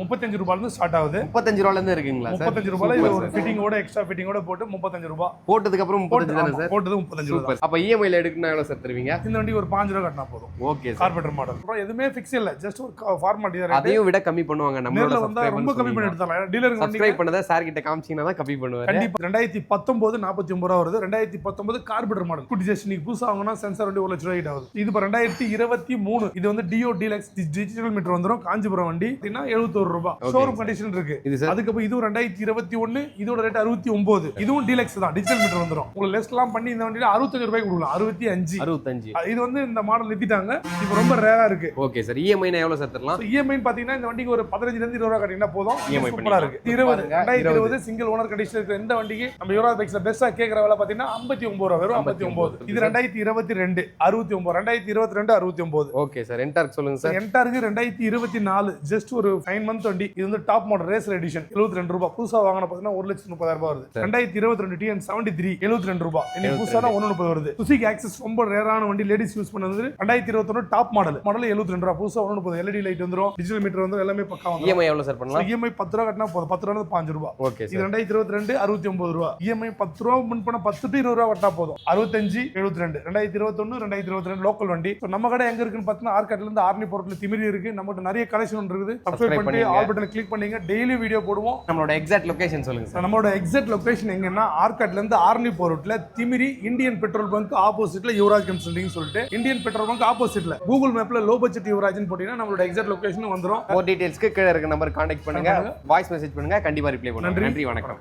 35 ரூபாயிலிருந்து ஸ்டார்ட் ஆகுது. 35 ரூபாயில இருந்து இருக்குங்களா சார்? 35 ரூபாயில இது ஒரு ஃபிட்டிங்கோட எக்ஸ்ட்ரா ஃபிட்டிங்கோட போட்டு 35 ரூபாய். போட்டதுக்கு அப்புறம் 35 தானே சார்? போட்டது 35 ரூபாய். சூப்பர். அப்ப EMI ல எடுக்கணும் எவ்வளவு சார் தருவீங்க? இந்த வண்டி ஒரு 5 ரூபாய் கட்டினா போதும். Okay sir. Carpenter model. அப்புறம் எதுமே ஃபிக்ஸ் இல்ல, ஜஸ்ட் ஒரு ஃபார்மாலிட்டி தான். அதையும் விட கம்மி பண்ணுவாங்க. நம்மளோட நேர்ல வந்தா ரொம்ப கம்மி பண்ணி எடுத்தலாம். டீலருக்கு சப்ஸ்கிரைப் பண்ணதா சார் கிட்ட காமிச்சீங்கன்னா தான் கம்மி பண்ணுவாரு. கண்டிப்பா 2019 49 ரூபாய் வருது. 2019 கார்பெண்டர் மாடல். குட்டி ஜஸ்ட் நீங்க புதுசா வாங்குனா சென்சார் வண்டி 1 லட்சம் ரூபாய் ஆகுது. இது 2023 இது வந்து டியோ டீலக்ஸ் டிஜிட்டல் மீட்டர் வந்துரும். காஞ்சிபுரம் வண்டி 71 ரூபாய். ஷோரூம் கண்டிஷன் இருக்கு. அதுக்கு இது 2021 இதோட ரேட் 69. இதுவும் டீலக்ஸ் தான், டிஜிட்டல் மீட்டர் வந்துரும். உங்களுக்கு லெஸ்லாம் பண்ணி இந்த வண்டியில 65 ரூபாய்க்கு கொடுக்கலாம். 65. இது வந்து இந்த மாடல் நிறுத்திட்டாங்க. இப்போ ரொம்ப ரேரா இருக்கு. Okay sir. EMI னா எவ்வளவு சார் தரலாம்? EMI பாத்தீங்கன்னா இந்த வண்டிக்கு ஒரு 15 ல இருந்து 20 ரூபாய் கட்டினா போதும். EMI சூப்பரா இருக்கு. 2020 சிங்கிள் ஓனர் கண்டிஷன் இருக்கிற இந்த வண்டிக்கு நம்ம யூரோ பைக்ஸ்ல பெஸ்டா கேக்குற விலை பாத்தீங்கன்னா 59 ரூபாய் வெறும் 59. இது 2022 69. 2022 69. Okay sir. என்டார்க் சொல்லுங்க சார். என்டார்க் 2024 ஜஸ்ட் ஒரு 9 மந்த் வண்டி. இது வந்து டாப் மாடல் ரேசர் எடிஷன் 72 ரூபாய். புதுசா வாங்குன பாத்தீங்கன்னா 1,30,000 ரூபாய் வருது. 2022 TN 73 72 ரூபாய். இன்னைக்கு புதுசா 130 வருது. சுசுகி ஆக்சஸ் ரொம்ப ரேரான வண்டி, லேடிஸ் யூஸ் பண்ணது. 2021 டாப் மாடல் 72 ரூபாய். புதுசா 130 LED லைட் வந்துரும், டிஜிட்டல் மீட்டர் வந்துரும், எல்லாமே பக்கா வந்துரும். EMI எவ்வளவு சார் பண்ணலாம்? EMI 10 ரூபாய் கட்டினா போதும். 10 ரூபாய் 5 ரூபாய். Okay sir. இது 2022 69 ரூபாய். EMI 10 ரூபாய் முன் பண்ண 10 to 20 ரூபாய் கட்டினா போதும். 65 72. 2021 2022 லோக்கல் வண்டி. நம்ம கடை எங்க இருக்குன்னு பார்த்தீங்கன்னா ஆர்காட்ல இருந்து ஆர்னி போர்ட்ல திமிரி இருக்கு. நம்மகிட்ட நிறைய கலெக்ஷன் இருக்குது. சப்ஸ்கிரைப் பண்ணி ஆல் பட்டனை கிளிக் பண்ணீங்க. டெய்லி வீடியோ போடுவோம். நம்மளோட எக்ஸாக்ட் லொகேஷன் சொல்லுங்க சார். நம்மளோட எக்ஸாக்ட் லொகேஷன் எங்கன்னா ஆர்காட்ல இருந்து ஆர்னி போர்ட்ல திமிரி இந்தியன் பெட்ரோல் பங்க் ஆப்போசிட்ல யுவராஜ் கன்சல்டிங் சொல்லிட்டு இந்தியன் பெட்ரோல் பங்க் ஆப்போசிட்ல கூகுள் மேப்ல லோ பட்ஜெட் யுவராஜ்னு போட்டீங்கன்னா நம்மளோட எக்ஸாக்ட் லொகேஷன் வந்துரும். மோர் டீடைல்ஸ்க்கு கீழ இருக்க நம்பர் கான்டாக்ட் பண்ணுங்க, வாய்ஸ் மெசேஜ் பண்ணுங்க, கண்டிப்பா ரிப்ளை பண்ணுங்க. நன்றி, வணக்கம்.